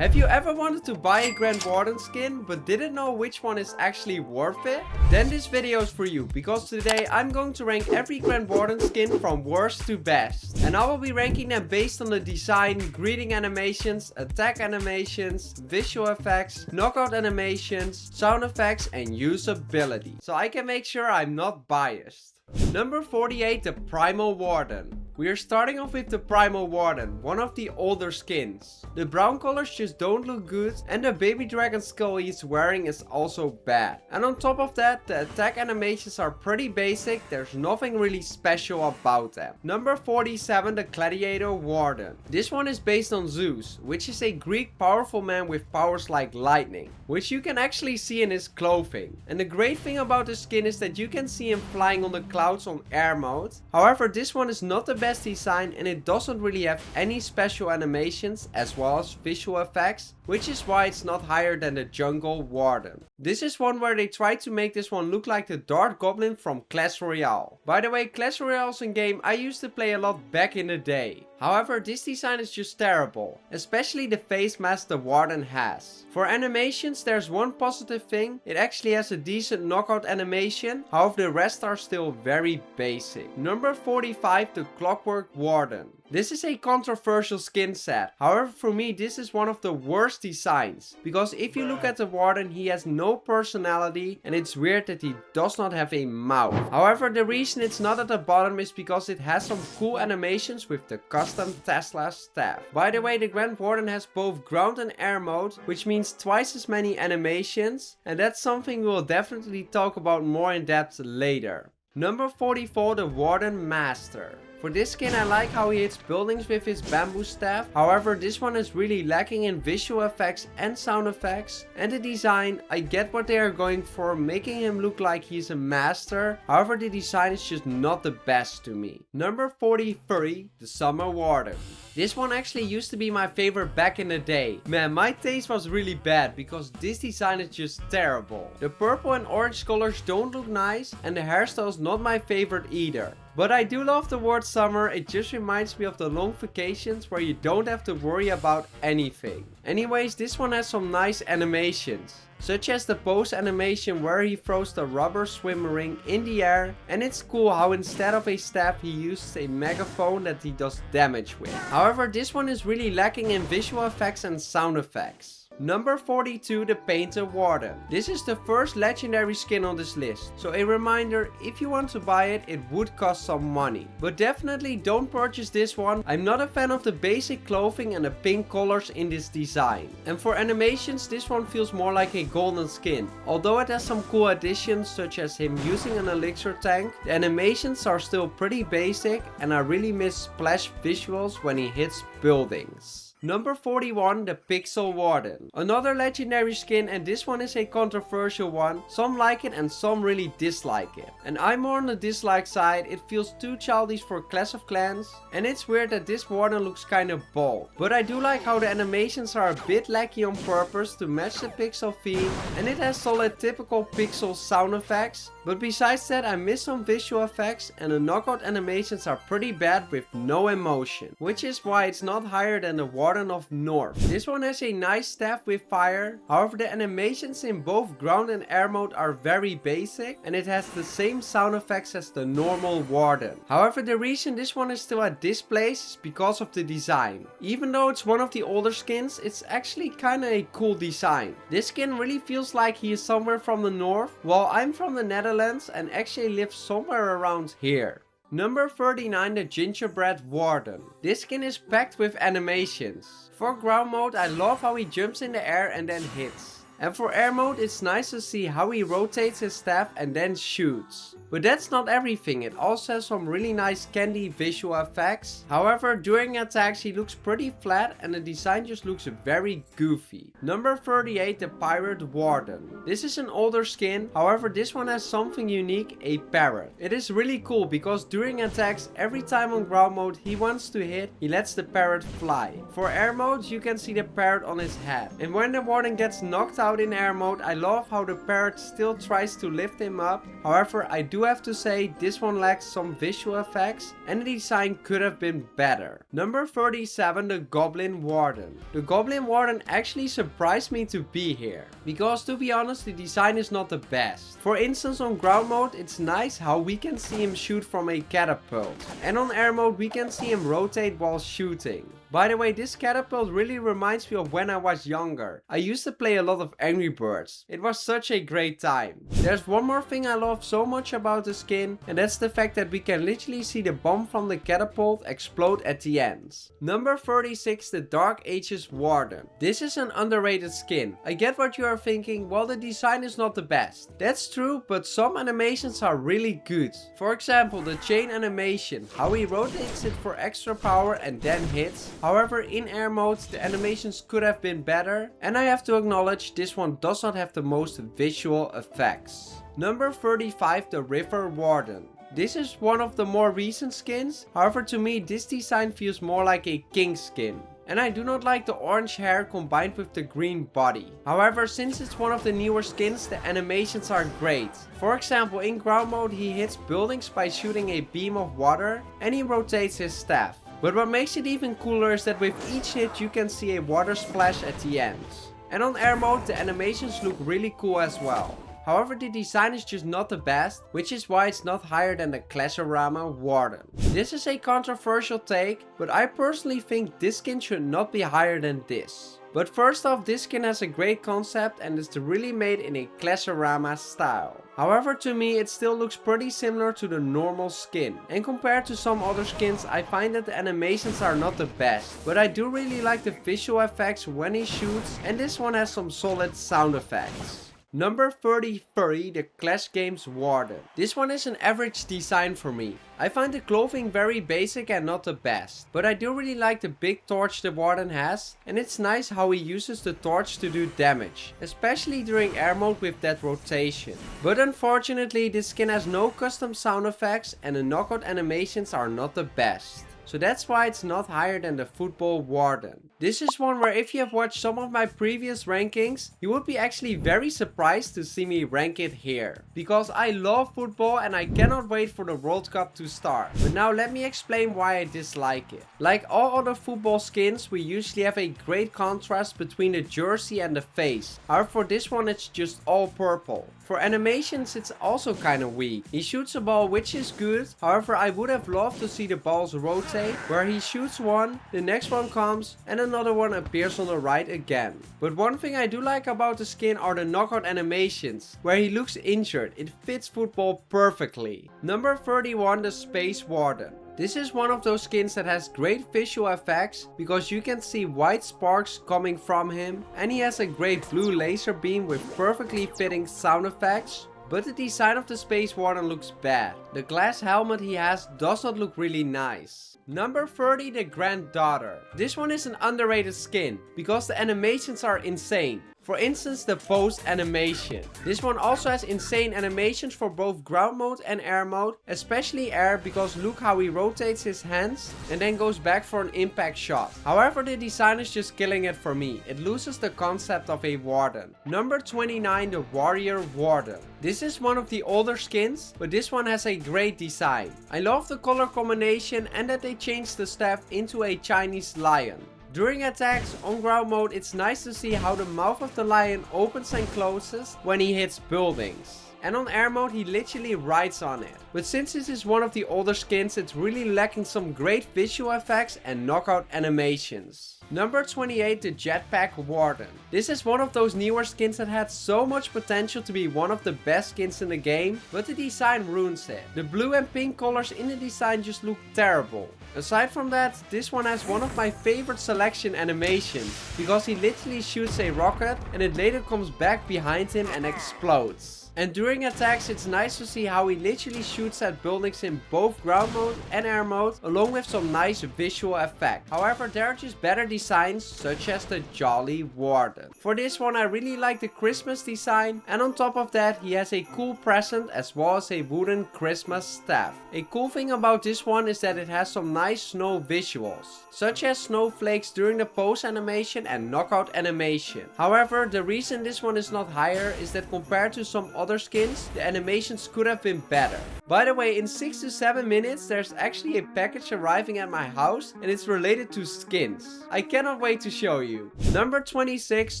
Have you ever wanted to buy a Grand Warden skin but didn't know which one is actually worth it? Then this video is for you, because today I'm going to rank every Grand Warden skin from worst to best. And I will be ranking them based on the design, greeting animations, attack animations, visual effects, knockout animations, sound effects and usability. So I can make sure I'm not biased. Number 48, the Primal Warden. We are starting off with the Primal Warden, one of the older skins. The brown colors just don't look good and the baby dragon skull he's wearing is also bad. And on top of that, the attack animations are pretty basic, there's nothing really special about them. Number 47, the Gladiator Warden. This one is based on Zeus, which is a Greek powerful man with powers like lightning, which you can actually see in his clothing. And the great thing about the skin is that you can see him flying on the clouds on air mode. However, this one is not the best design and it doesn't really have any special animations as well as visual effects, which is why it's not higher than the Jungle Warden. This is one where they tried to make this one look like the Dark Goblin from Clash Royale. By the way, Clash Royale is a game I used to play a lot back in the day. However, this design is just terrible, especially the face mask the Warden has. For animations, there's one positive thing, it actually has a decent knockout animation, however the rest are still very basic. Number 45, the Clockwork Warden. This is a controversial skin set, however for me this is one of the worst designs, because if you look at the Warden he has no personality and it's weird that he does not have a mouth. However, the reason it's not at the bottom is because it has some cool animations with the custom Tesla staff. By the way, the Grand Warden has both ground and air mode, which means twice as many animations, and that's something we will definitely talk about more in depth later. Number 44, the Warden Master. For this skin I like how he hits buildings with his bamboo staff, however this one is really lacking in visual effects and sound effects. And the design, I get what they are going for, making him look like he's a master, however the design is just not the best to me. Number 43, the Summer Warden. This one actually used to be my favorite back in the day. Man, my taste was really bad because this design is just terrible. The purple and orange colors don't look nice and the hairstyle is not my favorite either. But I do love the word summer, it just reminds me of the long vacations where you don't have to worry about anything. Anyways, this one has some nice animations, such as the pose animation where he throws the rubber swim ring in the air, and it's cool how instead of a staff he uses a megaphone that he does damage with. However, this one is really lacking in visual effects and sound effects. Number 42, the Painted Warden. This is the first legendary skin on this list, so a reminder, if you want to buy it, it would cost some money. But definitely don't purchase this one. I'm not a fan of the basic clothing and the pink colors in this design. And for animations, this one feels more like a golden skin. Although it has some cool additions such as him using an elixir tank, the animations are still pretty basic and I really miss splash visuals when he hits buildings. Number 41, the Pixel Warden. Another legendary skin, and this one is a controversial one. Some like it and some really dislike it. And I'm more on the dislike side, it feels too childish for Clash of Clans. And it's weird that this Warden looks kinda bald. But I do like how the animations are a bit laggy on purpose to match the pixel theme. And it has solid typical pixel sound effects. But besides that, I miss some visual effects and the knockout animations are pretty bad with no emotion. Which is why it's not higher than the Warden of North. This one has a nice staff with fire, however the animations in both ground and air mode are very basic and it has the same sound effects as the normal Warden. However, the reason this one is still at this place is because of the design. Even though it's one of the older skins, it's actually kinda a cool design. This skin really feels like he is somewhere from the north, while I'm from the Netherlands and actually live somewhere around here. Number 39, the Gingerbread Warden. This skin is packed with animations. For ground mode, I love how he jumps in the air and then hits. And for air mode, it's nice to see how he rotates his staff and then shoots. But that's not everything, it also has some really nice candy visual effects. However, during attacks he looks pretty flat and the design just looks very goofy. Number 38, the Pirate Warden. This is an older skin, however this one has something unique, a parrot. It is really cool because during attacks, every time on ground mode he wants to hit, he lets the parrot fly. For air mode, you can see the parrot on his head. And when the Warden gets knocked out out in air mode, I love how the parrot still tries to lift him up. However, I do have to say this one lacks some visual effects and the design could have been better. Number 37, the Goblin Warden. The Goblin Warden actually surprised me to be here, because to be honest, the design is not the best. For instance, on ground mode it's nice how we can see him shoot from a catapult, and on air mode we can see him rotate while shooting. By the way, this catapult really reminds me of when I was younger. I used to play a lot of Angry Birds. It was such a great time. There's one more thing I love so much about the skin, and that's the fact that we can literally see the bomb from the catapult explode at the end. Number 36, the Dark Ages Warden. This is an underrated skin. I get what you are thinking, well, the design is not the best. That's true, but some animations are really good. For example, the chain animation, how he rotates it for extra power and then hits. However, in air mode the animations could have been better, and I have to acknowledge this one does not have the most visual effects. Number 35, the River Warden. This is one of the more recent skins, however to me this design feels more like a king skin. And I do not like the orange hair combined with the green body. However, since it's one of the newer skins, the animations are great. For example, in ground mode he hits buildings by shooting a beam of water and he rotates his staff. But what makes it even cooler is that with each hit you can see a water splash at the end. And on air mode the animations look really cool as well. However, the design is just not the best, which is why it's not higher than the Clashorama Warden. This is a controversial take, but I personally think this skin should not be higher than this. But first off, this skin has a great concept and is really made in a Clashorama style. However, to me it still looks pretty similar to the normal skin. And compared to some other skins, I find that the animations are not the best. But I do really like the visual effects when he shoots, and this one has some solid sound effects. Number 33, the Clash Games Warden. This one is an average design for me. I find the clothing very basic and not the best, but I do really like the big torch the Warden has, and it's nice how he uses the torch to do damage, especially during air mode with that rotation. But unfortunately this skin has no custom sound effects and the knockout animations are not the best. So that's why it's not higher than the Football Warden. This is one where if you have watched some of my previous rankings, you would be actually very surprised to see me rank it here. Because I love football and I cannot wait for the World Cup to start. But now let me explain why I dislike it. Like all other football skins, we usually have a great contrast between the jersey and the face. However, for this one it's just all purple. For animations it's also kinda weak. He shoots a ball which is good, however I would have loved to see the balls rotate, where he shoots one, the next one comes and another one appears on the right again. But one thing I do like about the skin are the knockout animations, where he looks injured. It fits football perfectly. Number 31, the Space Warden. This is one of those skins that has great visual effects because you can see white sparks coming from him, and he has a great blue laser beam with perfectly fitting sound effects. But the design of the Space Warden looks bad. The glass helmet he has does not look really nice. Number 30, the Granddaughter. This one is an underrated skin because the animations are insane. For instance, the post animation. This one also has insane animations for both ground mode and air mode, especially air because look how he rotates his hands and then goes back for an impact shot. However, the design is just killing it for me. It loses the concept of a warden. Number 29, the Warrior Warden. This is one of the older skins, but this one has a great design. I love the color combination and that they changed the staff into a Chinese lion. During attacks on ground mode, it's nice to see how the mouth of the lion opens and closes when he hits buildings. And on air mode he literally rides on it. But since this is one of the older skins, it's really lacking some great visual effects and knockout animations. Number 28, the Jetpack Warden. This is one of those newer skins that had so much potential to be one of the best skins in the game, but the design ruins it. The blue and pink colors in the design just look terrible. Aside from that, this one has one of my favorite selection animations, because he literally shoots a rocket and it later comes back behind him and explodes. And during attacks, it's nice to see how he literally shoots at buildings in both ground mode and air mode, along with some nice visual effects. However, there are just better designs, such as the Jolly Warden. For this one, I really like the Christmas design, and on top of that, he has a cool present as well as a wooden Christmas staff. A cool thing about this one is that it has some nice snow visuals, such as snowflakes during the pose animation and knockout animation. However, the reason this one is not higher is that compared to some other skins, the animations could have been better. By the way, in 6 to 7 minutes, there's actually a package arriving at my house, and it's related to skins. I cannot wait to show you. Number 26,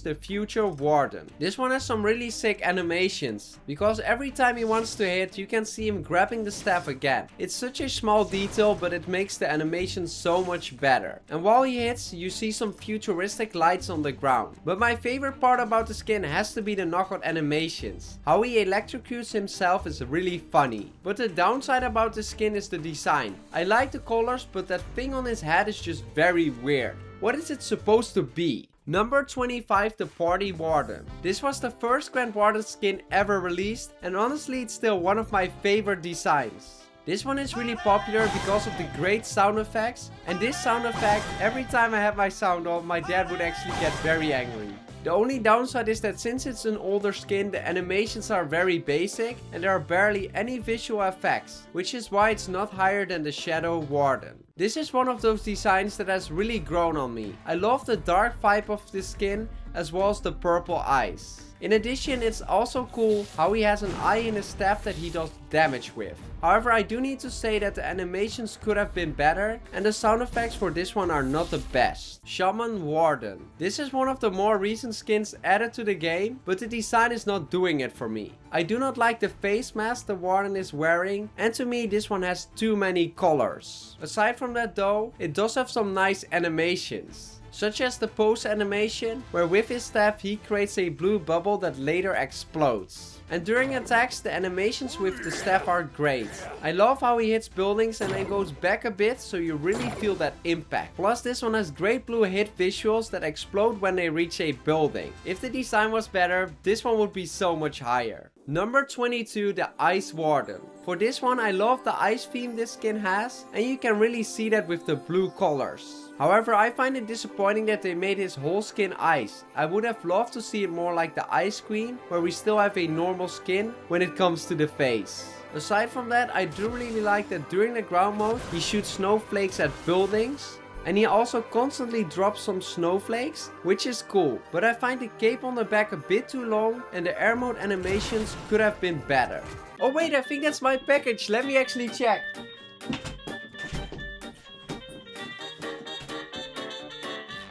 the Future Warden. This one has some really sick animations, because every time he wants to hit, you can see him grabbing the staff again. It's such a small detail, but it makes the animation so much better. And while he hits, you see some futuristic lights on the ground. But my favorite part about the skin has to be the knockout animations. How he electrocutes himself is really funny. But the downside about the skin is the design. I like the colors, but that thing on his head is just very weird. What is it supposed to be? Number 25, the Party Warden. This was the first Grand Warden skin ever released, and honestly it's still one of my favorite designs. This one is really popular because of the great sound effects, and this sound effect, every time I have my sound on, my dad would actually get very angry. The only downside is that since it's an older skin, the animations are very basic and there are barely any visual effects, which is why it's not higher than the Shadow Warden. This is one of those designs that has really grown on me. I love the dark vibe of this skin as well as the purple eyes. In addition, it's also cool how he has an eye in his staff that he does damage with. However, I do need to say that the animations could have been better and the sound effects for this one are not the best. Shaman Warden. This is one of the more recent skins added to the game, but the design is not doing it for me. I do not like the face mask the Warden is wearing, and to me this one has too many colors. Aside from that though, it does have some nice animations, such as the pose animation, where with his staff he creates a blue bubble that later explodes. And during attacks, the animations with the staff are great. I love how he hits buildings and then goes back a bit, so you really feel that impact. Plus, this one has great blue hit visuals that explode when they reach a building. If the design was better, this one would be so much higher. Number 22, the Ice Warden. For this one, I love the ice theme this skin has, and you can really see that with the blue colors. However, I find it disappointing that they made his whole skin ice. I would have loved to see it more like the Ice Queen, where we still have a normal skin when it comes to the face. Aside from that, I do really like that during the ground mode, he shoots snowflakes at buildings. And he also constantly drops some snowflakes, which is cool. But I find the cape on the back a bit too long and the air mode animations could have been better. Oh wait, I think that's my package. Let me actually check.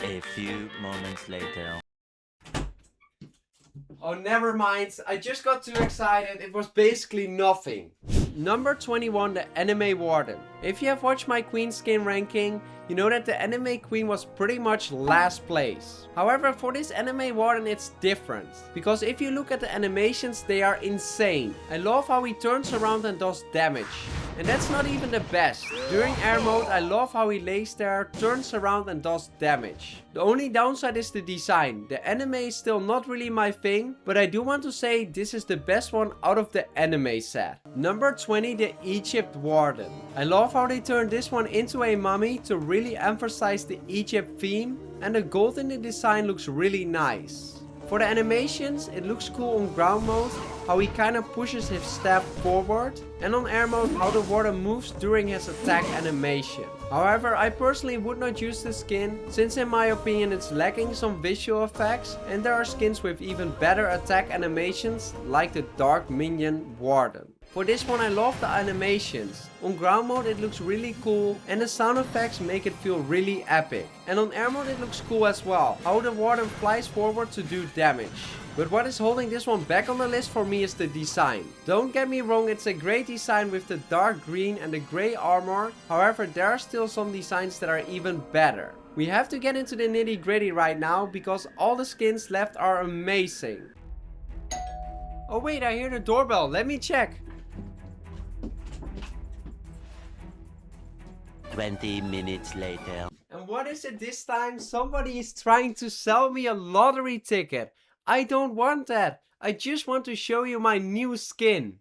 A few moments later. Oh, never mind. I just got too excited. It was basically nothing. Number 21, the Anime Warden. If you have watched my Queen skin ranking, you know that the Anime Queen was pretty much last place. However, for this Anime Warden it's different, because if you look at the animations, they are insane. I love how he turns around and does damage. And that's not even the best. During air mode, I love how he lays there, turns around and does damage. The only downside is the design. The anime is still not really my thing, but I do want to say this is the best one out of the anime set. Number 20, the Egypt Warden. I love how they turned this one into a mummy to really emphasize the Egypt theme, and the gold in the design looks really nice. For the animations, it looks cool on ground mode, how he kind of pushes his staff forward, and on air mode how the warden moves during his attack animation. However, I personally would not use this skin, since in my opinion it's lacking some visual effects, and there are skins with even better attack animations like the Dark Minion Warden. For this one I love the animations. On ground mode it looks really cool and the sound effects make it feel really epic. And on air mode it looks cool as well, how the warden flies forward to do damage. But what is holding this one back on the list for me is the design. Don't get me wrong, it's a great design with the dark green and the grey armor. However, there are still some designs that are even better. We have to get into the nitty gritty right now because all the skins left are amazing. Oh wait, I hear the doorbell, let me check. 20 minutes later. And what is it this time? Somebody is trying to sell me a lottery ticket. I don't want that. I just want to show you my new skin.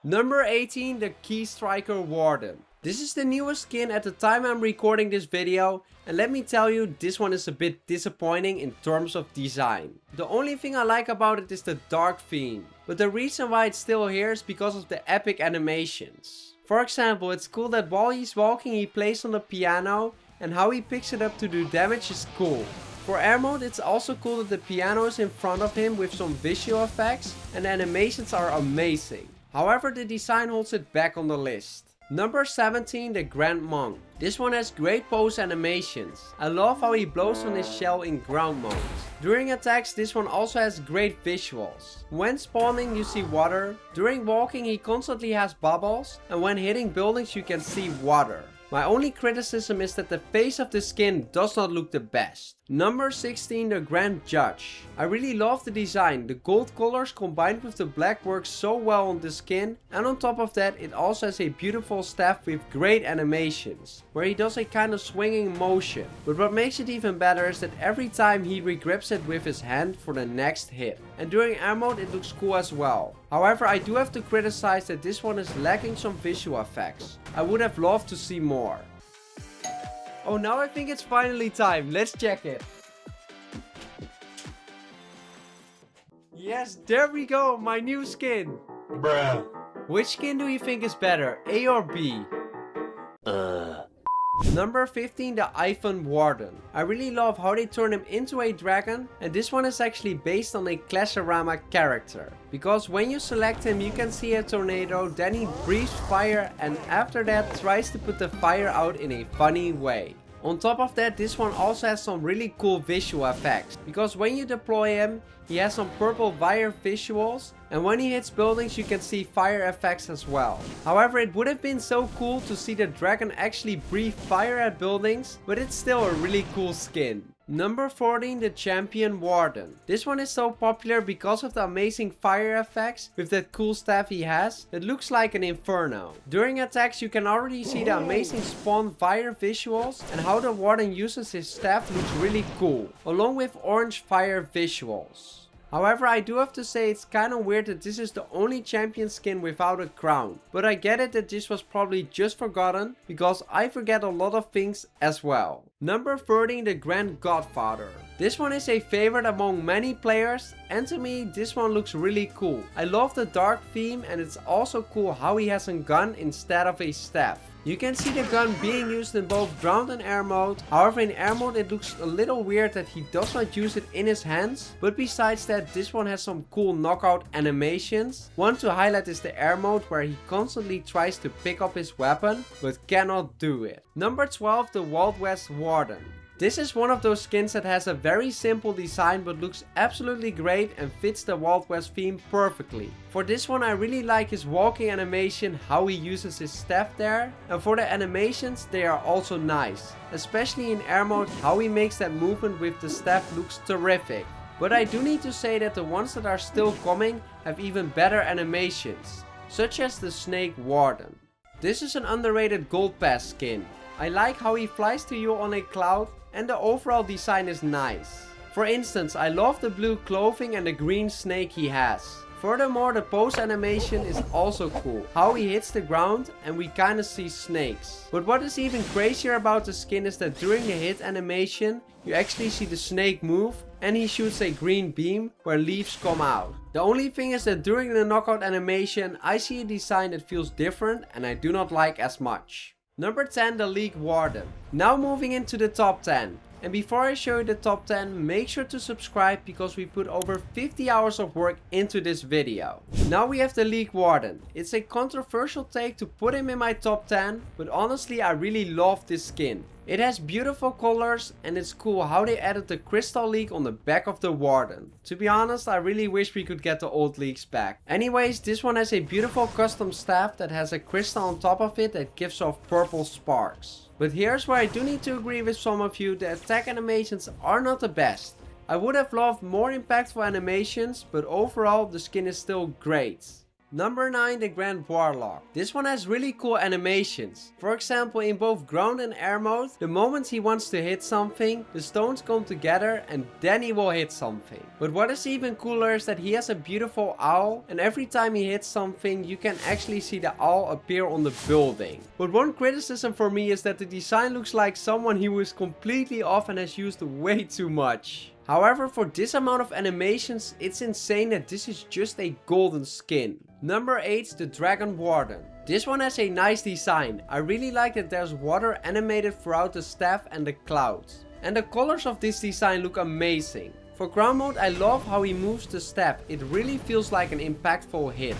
Number 18, the Key Striker Warden. This is the newest skin at the time I'm recording this video, and let me tell you, this one is a bit disappointing in terms of design. The only thing I like about it is the dark theme, but the reason why it's still here is because of the epic animations. For example, it's cool that while he's walking he plays on the piano, and how he picks it up to do damage is cool. For air mode, it's also cool that the piano is in front of him with some visual effects, and the animations are amazing. However, the design holds it back on the list. Number 17, the Grand Monk. This one has great pose animations. I love how he blows on his shell in ground mode. During attacks, this one also has great visuals. When spawning, you see water. During walking, he constantly has bubbles. And when hitting buildings, you can see water. My only criticism is that the face of the skin does not look the best. Number 16, the Grand Judge. I really love the design. The gold colors combined with the black work so well on the skin, and on top of that it also has a beautiful staff with great animations, where he does a kind of swinging motion. But what makes it even better is that every time he regrips it with his hand for the next hit. And during air mode it looks cool as well. However, I do have to criticize that this one is lacking some visual effects. I would have loved to see more. Oh, now I think it's finally time. Let's check it. Yes, there we go, my new skin. Bruh. Which skin do you think is better, A or B? Number 15, the Grand Warden. I really love how they turn him into a dragon, and this one is actually based on a Classorama character. Because when you select him you can see a tornado, then he breathes fire and after that tries to put the fire out in a funny way. On top of that, this one also has some really cool visual effects, because when you deploy him, he has some purple fire visuals, and when he hits buildings you can see fire effects as well. However, it would have been so cool to see the dragon actually breathe fire at buildings, but it's still a really cool skin. Number 14, the Champion Warden. This one is so popular because of the amazing fire effects with that cool staff he has. It looks like an inferno. During attacks you can already see the amazing spawn fire visuals, and how the Warden uses his staff looks really cool, along with orange fire visuals. However, I do have to say it's kinda weird that this is the only champion skin without a crown. But I get it that this was probably just forgotten, because I forget a lot of things as well. Number 13, the Grand Godfather. This one is a favorite among many players, and to me this one looks really cool. I love the dark theme, and it's also cool how he has a gun instead of a staff. You can see the gun being used in both ground and air mode. However, in air mode it looks a little weird that he does not use it in his hands. But besides that, this one has some cool knockout animations. One to highlight is the air mode, where he constantly tries to pick up his weapon but cannot do it. Number 12, the Wild West Warden. This is one of those skins that has a very simple design but looks absolutely great and fits the Wild West theme perfectly. For this one I really like his walking animation, how he uses his staff there, and for the animations they are also nice. Especially in air mode, how he makes that movement with the staff looks terrific. But I do need to say that the ones that are still coming have even better animations, such as the Snake Warden. This is an underrated gold pass skin. I like how he flies to you on a cloud, and the overall design is nice. For instance, I love the blue clothing and the green snake he has. Furthermore, the pose animation is also cool. How he hits the ground and we kinda see snakes. But what is even crazier about the skin is that during the hit animation, you actually see the snake move and he shoots a green beam where leaves come out. The only thing is that during the knockout animation, I see a design that feels different and I do not like as much. Number 10, the League Warden. Now moving into the top 10. And before I show you the top 10, make sure to subscribe because we put over 50 hours of work into this video. Now we have the League Warden. It's a controversial take to put him in my top 10, but honestly I really love this skin. It has beautiful colors and it's cool how they added the Crystal League on the back of the Warden. To be honest, I really wish we could get the old leagues back. Anyways, this one has a beautiful custom staff that has a crystal on top of it that gives off purple sparks. But here's where I do need to agree with some of you, the attack animations are not the best. I would have loved more impactful animations, but overall the skin is still great. Number 9, the Grand Warlock. This one has really cool animations. For example, in both ground and air mode, the moment he wants to hit something, the stones come together and then he will hit something. But what is even cooler is that he has a beautiful owl, and every time he hits something, you can actually see the owl appear on the building. But one criticism for me is that the design looks like someone who is completely off and has used way too much. However, for this amount of animations, it's insane that this is just a golden skin. Number 8, the Grand Warden. This one has a nice design. I really like that there's water animated throughout the staff and the clouds. And the colors of this design look amazing. For ground mode, I love how he moves the staff. It really feels like an impactful hit.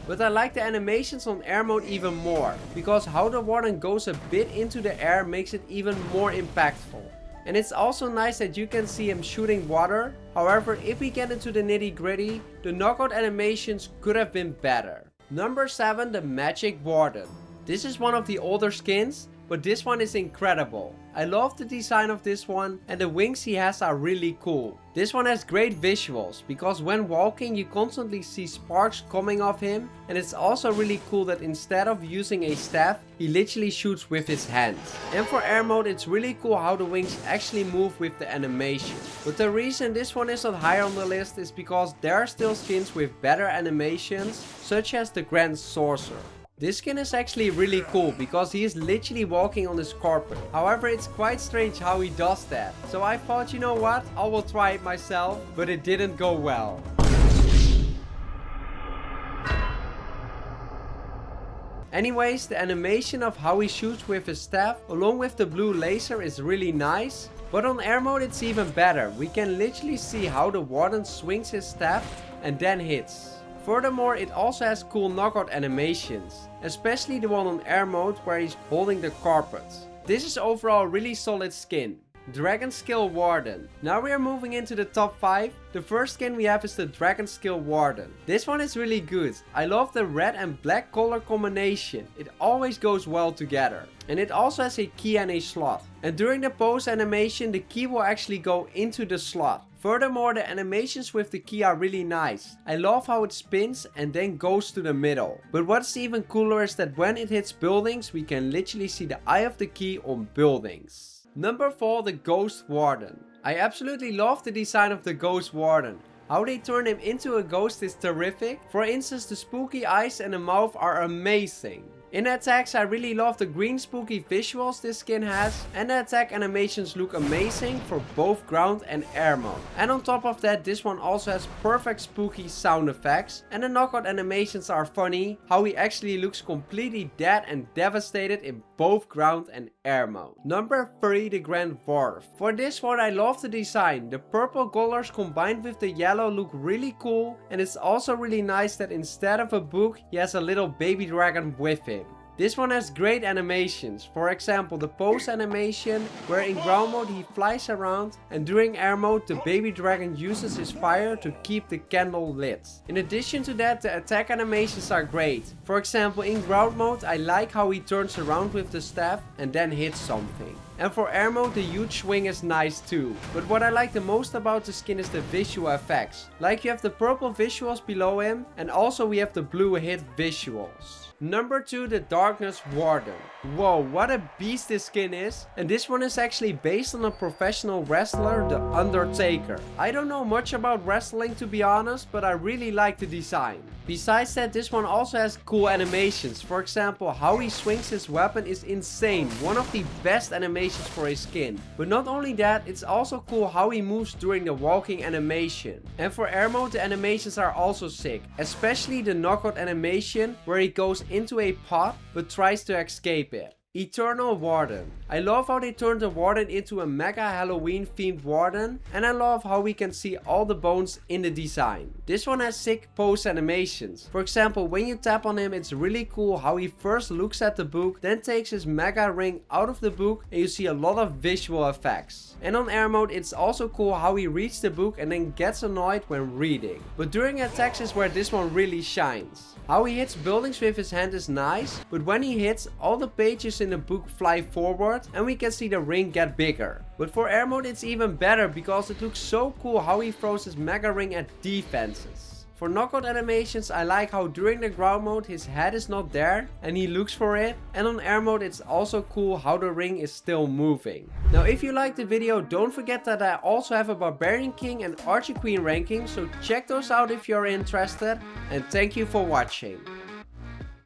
But I like the animations on air mode even more, because how the Warden goes a bit into the air makes it even more impactful. And it's also nice that you can see him shooting water. However, if we get into the nitty gritty, the knockout animations could have been better. Number 7, the Magic Warden. This is one of the older skins, but this one is incredible. I love the design of this one, and the wings he has are really cool. This one has great visuals, because when walking you constantly see sparks coming off him, and it's also really cool that instead of using a staff, he literally shoots with his hands. And for air mode, it's really cool how the wings actually move with the animation. But the reason this one is not higher on the list is because there are still skins with better animations, such as the Grand Sorcerer. This skin is actually really cool because he is literally walking on this carpet. However, it's quite strange how he does that. So I thought, you know what, I will try it myself, but it didn't go well. Anyways, the animation of how he shoots with his staff along with the blue laser is really nice. But on air mode it's even better. We can literally see how the Warden swings his staff and then hits. Furthermore, it also has cool knockout animations, especially the one on air mode where he's holding the carpet. This is overall a really solid skin. Dragon Skill Warden. Now we are moving into the top 5. The first skin we have is the Dragon Skill Warden. This one is really good. I love the red and black color combination. It always goes well together. And it also has a key and a slot. And during the pose animation, the key will actually go into the slot. Furthermore, the animations with the key are really nice. I love how it spins and then goes to the middle. But what's even cooler is that when it hits buildings, we can literally see the eye of the key on buildings. Number 4, the Ghost Warden. I absolutely love the design of the Ghost Warden. How they turn him into a ghost is terrific. For instance, the spooky eyes and the mouth are amazing. In attacks, I really love the green spooky visuals this skin has, and the attack animations look amazing for both ground and air mode. And on top of that, this one also has perfect spooky sound effects, and the knockout animations are funny, how he actually looks completely dead and devastated in both ground and air mode. Number 3, the Grand Warden. For this one, I love the design. The purple colors combined with the yellow look really cool, and it's also really nice that instead of a book, he has a little baby dragon with him. This one has great animations. For example, the pose animation, where in ground mode he flies around, and during air mode the baby dragon uses his fire to keep the candle lit. In addition to that, the attack animations are great. For example, in ground mode I like how he turns around with the staff and then hits something. And for air mode, the huge swing is nice too. But what I like the most about the skin is the visual effects. Like you have the purple visuals below him, and also we have the blue hit visuals. Number 2, the Darkness Warden. Whoa, what a beast this skin is. And this one is actually based on a professional wrestler, The Undertaker. I don't know much about wrestling to be honest, but I really like the design. Besides that, this one also has cool animations. For example, how he swings his weapon is insane. One of the best animations for a skin. But not only that, it's also cool how he moves during the walking animation. And for air mode, the animations are also sick. Especially the knockout animation, where he goes into a pot but tries to escape it. Eternal Warden. I love how they turned the Warden into a mega Halloween themed Warden, and I love how we can see all the bones in the design. This one has sick pose animations. For example, when you tap on him, it's really cool how he first looks at the book, then takes his mega ring out of the book, and you see a lot of visual effects. And on air mode, it's also cool how he reads the book and then gets annoyed when reading. But during attacks is where this one really shines. How he hits buildings with his hand is nice, but when he hits, all the pages in the book fly forward and we can see the ring get bigger. But for air mode it's even better because it looks so cool how he throws his mega ring at defenses. For knockout animations, I like how during the ground mode his head is not there and he looks for it. And on air mode it's also cool how the ring is still moving. Now if you liked the video, don't forget that I also have a Barbarian King and Archer Queen ranking, so check those out if you're interested, and thank you for watching.